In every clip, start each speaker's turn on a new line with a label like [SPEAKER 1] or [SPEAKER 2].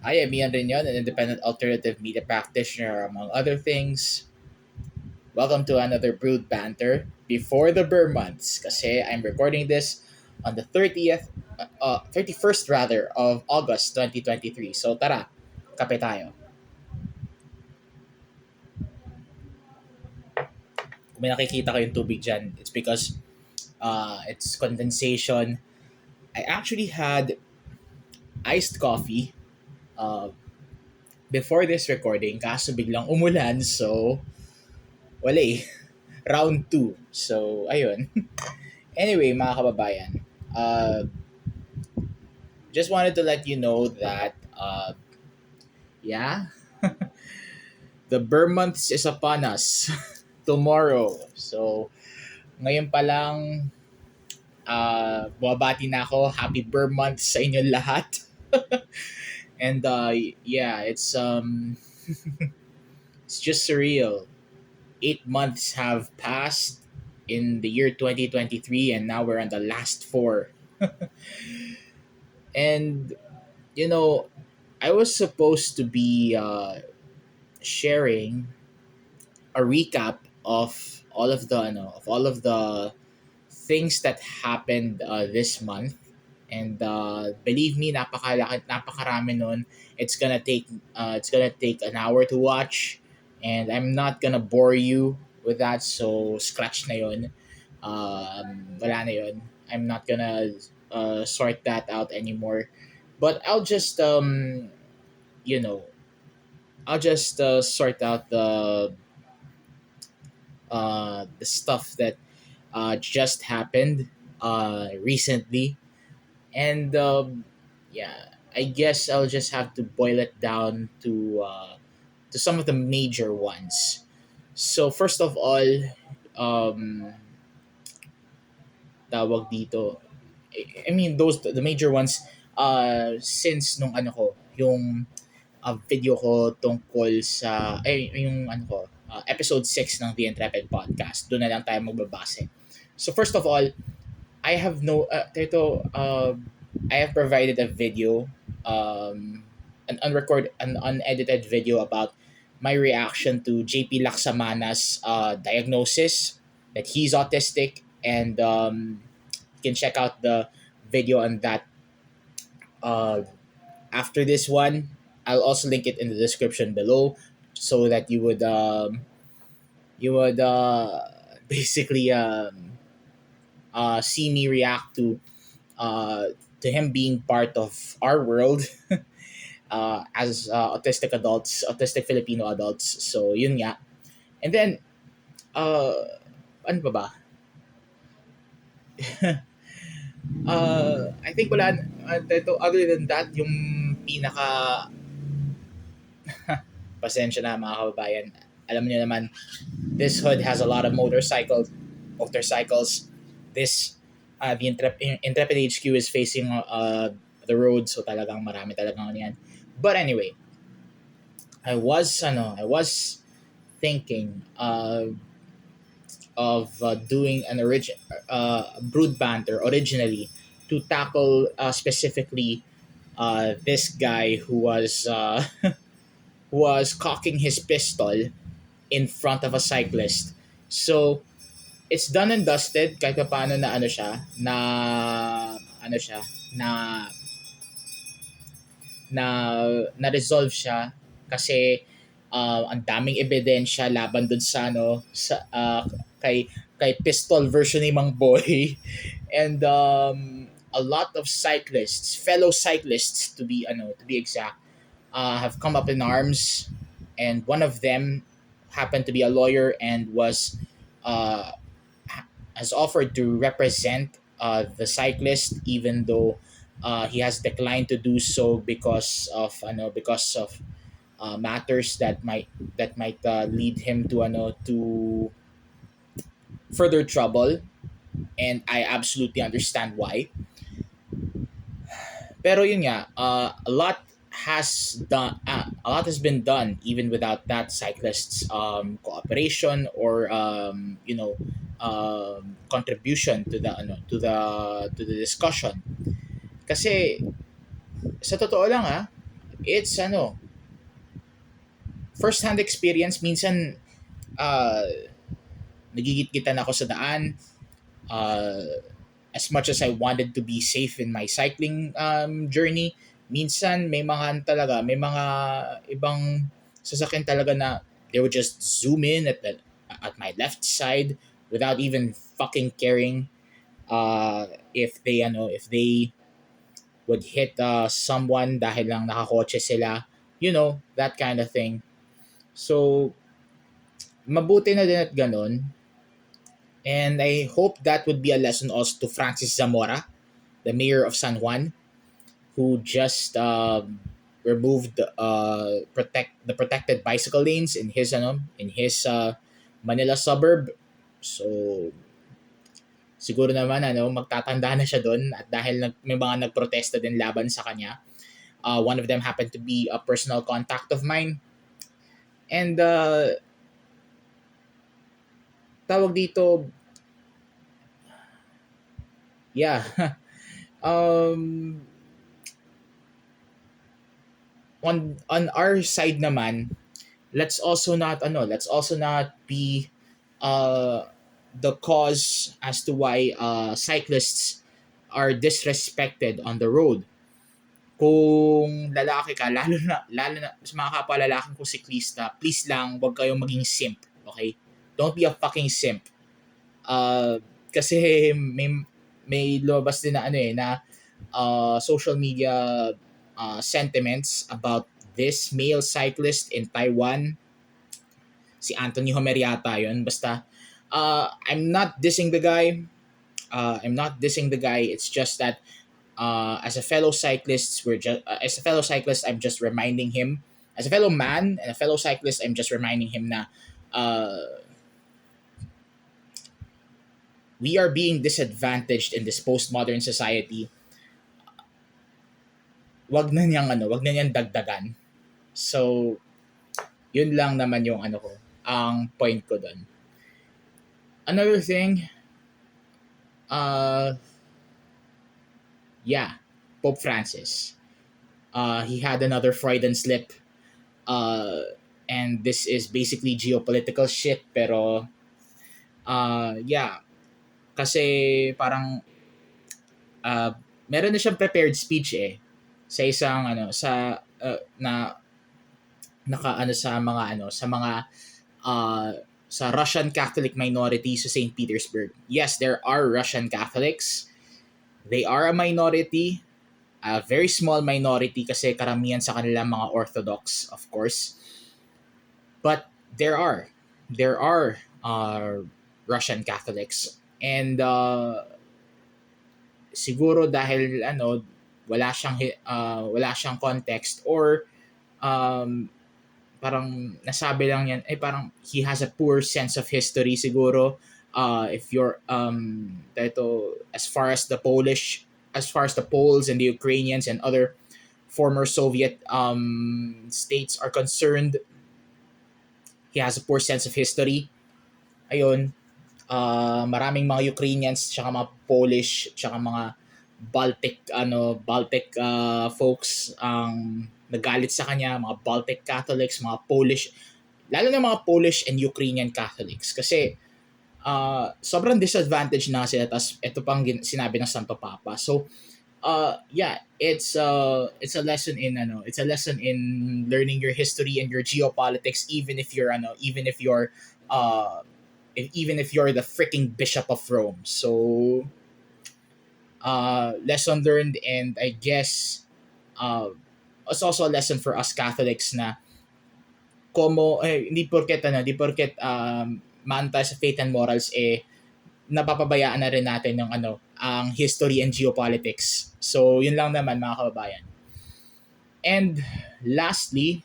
[SPEAKER 1] I am Ian Rinion, an independent alternative media practitioner, among other things. Welcome to another Brood Banter before the Ber Months, kasi I'm recording this on the 31st rather, of August 2023. So tara, kape tayo. Kung may nakikita kayong tubig dyan, it's because it's condensation. I actually had iced coffee uh, before this recording, kaso biglang umulan, so wala eh. Round 2. So, ayun. Anyway, mga kababayan, uh, just wanted to let you know that, yeah, the Ber Months is upon us tomorrow. So, ngayon pa lang, bumabati na ako. Happy Ber Months sa inyo lahat. And yeah, it's just surreal. 8 months have passed in the year 2023, and now we're on the last four. And you know, I was supposed to be sharing a recap of all of the things that happened this month. And believe me, napakarami nun. It's gonna take an hour to watch, and I'm not gonna bore you with that. So scratch na yun. Wala na yun. I'm not gonna sort that out anymore. But you know, I'll just sort out the stuff that just happened recently. And yeah, I guess I'll just have to boil it down to some of the major ones. So first of all, um, tawag dito. I mean, those the major ones. Since nung ano ko, yung video ko tungkol sa yung ano ko, episode 6 ng The Intrepid podcast. Doon na lang tayo magbabase. So first of all, I have no I have provided a video, an unedited video about my reaction to JP Laxamana's diagnosis that he's autistic. And you can check out the video on that uh, after this one. I'll also link it in the description below, so that you would basically see me react to him being part of our world as autistic Filipino adults. So yun nga. And then ano pa ba? I think wala other than that, yung pinaka pasensya na mga kababayan. Alam niyo naman, this hood has a lot of motorcycles. This the Intrepid HQ is facing the road, so talagang marami talagang ano yan. But anyway, I was thinking of doing an brood banter originally to tackle specifically this guy who was cocking his pistol in front of a cyclist. So it's done and dusted kahit paano na na na resolve siya, kasi ang daming ebidensya laban dun sa kay pistol version ni Mang Boy. And a lot of fellow cyclists to be exact, have come up in arms, and one of them happened to be a lawyer and uh, has offered to represent the cyclist, even though he has declined to do so because of matters that might lead him to further trouble. And I absolutely understand why. Pero yun nga, a lot has been done even without that cyclist's cooperation or contribution to the discussion. Kasi sa totoo lang, It's first hand experience. Minsan uh nagigit-gitan ako sa daan. As much as I wanted to be safe in my cycling journey, minsan may mga ibang sasakyan talaga na they would just zoom in at my left side without even fucking caring if they would hit someone dahil lang nakakotse sila, that kind of thing. So mabuti na din at ganun. And I hope that would be a lesson also to Francis Zamora, the mayor of San Juan, who just removed the protected bicycle lanes in his Manila suburb. So siguro naman magtatanda na siya doon at dahil may mga nagprotesta din laban sa kanya. One of them happened to be a personal contact of mine. And tawag dito, yeah. um on our side naman, let's also not be uh the cause as to why cyclists are disrespected on the road. Kung lalaki ka, lalo na sa mga kapwa lalaking kong siklista, please lang wag kayong maging simp, okay? Don't be a fucking simp. Kasi may lobas din na social media sentiments about this male cyclist in Taiwan. Si Anthony Homer yata yun. Basta, I'm not dissing the guy. It's just that as a fellow cyclist, I'm just reminding him. As a fellow man and a fellow cyclist, I'm just reminding him na we are being disadvantaged in this postmodern society. Wag na niyang dagdagan. So, yun lang naman yung ang point ko doon. Another thing, Pope Francis. He had another Freudian slip. And this is basically geopolitical shit, pero kasi parang meron na siyang prepared speech sa isang na uh, sa Russian Catholic minority sa St. Petersburg. Yes, there are Russian Catholics. They are a minority, a very small minority kasi karamihan sa kanila mga Orthodox, of course. But there are Russian Catholics, and siguro dahil wala siyang context, or parang nasabi lang yan, parang he has a poor sense of history siguro. If you're as far as the Poles and the Ukrainians and other former Soviet states are concerned, he has a poor sense of history. Ayun, maraming mga Ukrainians tsaka mga Polish tsaka mga Baltic folks ang nagalit sa kanya, mga Baltic Catholics, mga Polish, lalo na mga Polish and Ukrainian Catholics kasi sobrang disadvantage na sila, tas ito pang sinabi ng Santo Papa. So it's a lesson in learning your history and your geopolitics, even if you're the freaking Bishop of Rome. So lesson learned, and I guess it's also a lesson for us Catholics na hindi porket maanta sa faith and morals napapabayaan na rin natin ng ang history and geopolitics. So yun lang naman mga kababayan. And lastly,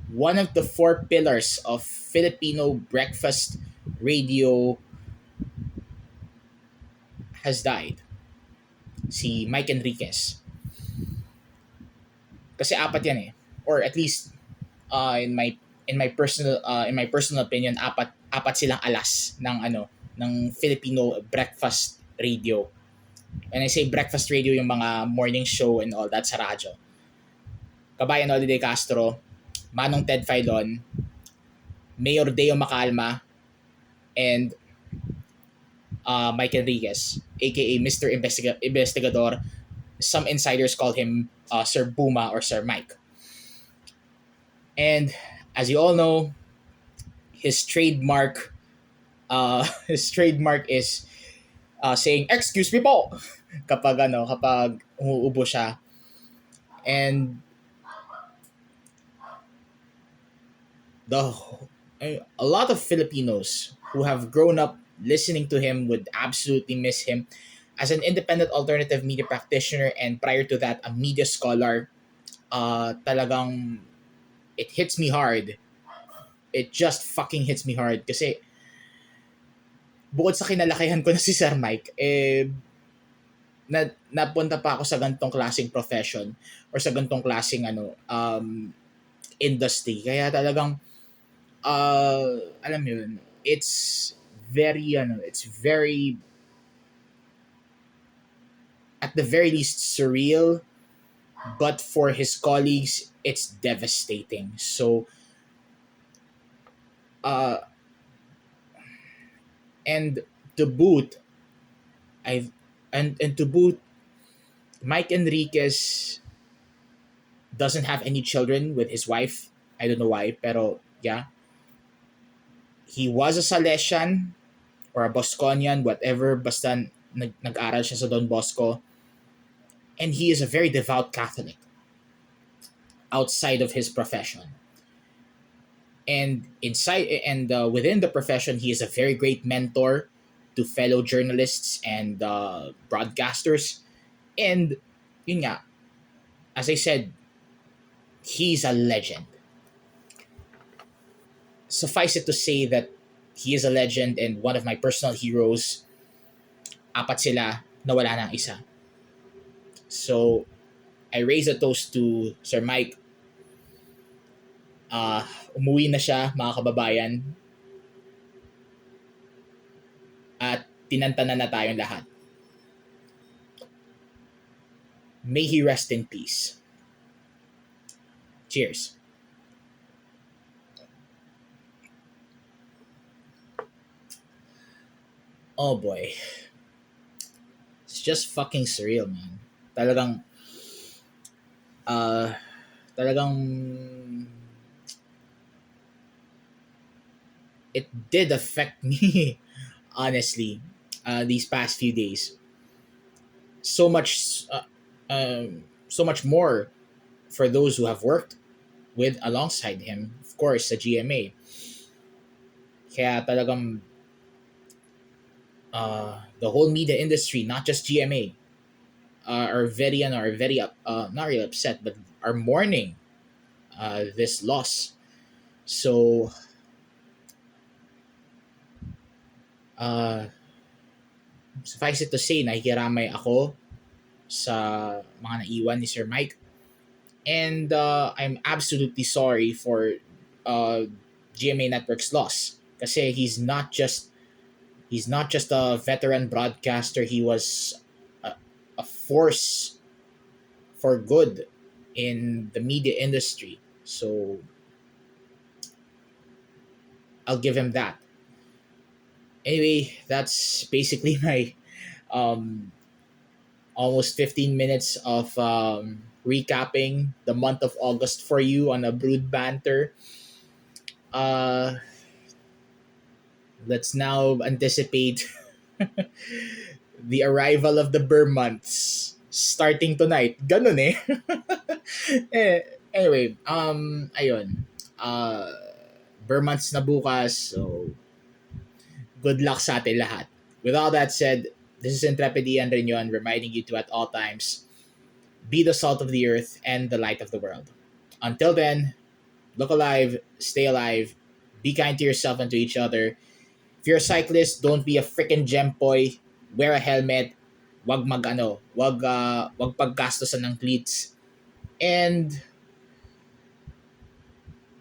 [SPEAKER 1] one of the four pillars of Filipino breakfast radio has died. Si Mike Enriquez. Kasi apat yan or at least in my personal opinion, apat silang alas ng Filipino breakfast radio. When I say breakfast radio, yung mga morning show and all that sa radyo. Kabayan Holiday Castro, Manong Ted Filon, Mayor Deo Macalma, and Mike Enriquez, aka Mr. Investigador. Some insiders call him Sir Buma or Sir Mike. And as you all know, his trademark his trademark is saying excuse me po kapag umuubo siya. And the a lot of Filipinos who have grown up listening to him would absolutely miss him as an independent alternative media practitioner, and prior to that a media scholar. Talagang it hits me hard. It just fucking hits me hard kasi bukod sa kinalakihan ko na si Sir Mike, napunta pa ako sa gantong klaseng profession or sa gantong klaseng industry. Kaya talagang alam mo yun, it's very at the very least surreal, but for his colleagues it's devastating. So uh and to boot I and to boot, Mike Enriquez doesn't have any children with his wife. I don't know why, pero yeah. He was a Salesian or a Bosconian, whatever, basta nag-aral siya sa Don Bosco. And he is a very devout Catholic outside of his profession. And within the profession, he is a very great mentor to fellow journalists and broadcasters. And yun nga, as I said, he's a legend. Suffice it to say that he is a legend and one of my personal heroes. Apat sila, nawala na ang isa. So, I raise a toast to Sir Mike. Umuwi na siya, mga kababayan. At tinantanan na tayong lahat. May he rest in peace. Cheers. Oh boy. It's just fucking surreal, man. Talagang uh, talagang it did affect me honestly these past few days. So much so much more for those who have worked with alongside him, of course, sa GMA. Kaya talagang the whole media industry, not just GMA, are very not really upset, but are mourning this loss. So uh, suffice it to say, nakikiramay ako sa mga naiwan ni Sir Mike. And I'm absolutely sorry for GMA Network's loss. Kasi he's not just a veteran broadcaster, he was a force for good in the media industry. So I'll give him that. Anyway, that's basically my um, almost 15 minutes of recapping the month of August for you on a Brood Banter. Uh, let's now anticipate the arrival of the Ber Months starting tonight. Ganun eh. Anyway, ayun. Ber Months na bukas, so good luck sa atin lahat. With all that said, this is Intrepid and Renyon reminding you to at all times be the salt of the earth and the light of the world. Until then, look alive, stay alive, be kind to yourself and to each other. If you're a cyclist, don't be a freaking gempoy. Wear a helmet. Wag paggastosan ng cleats. And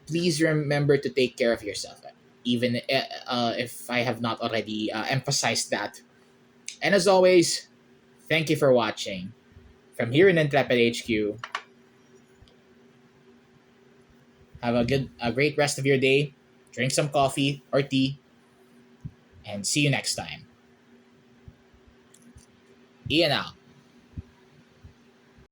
[SPEAKER 1] please remember to take care of yourself. Even if I have not already emphasized that And as always, thank you for watching. From here in Intrepid HQ, have a great rest of your day. Drink some coffee or tea, and see you next time. Ian out.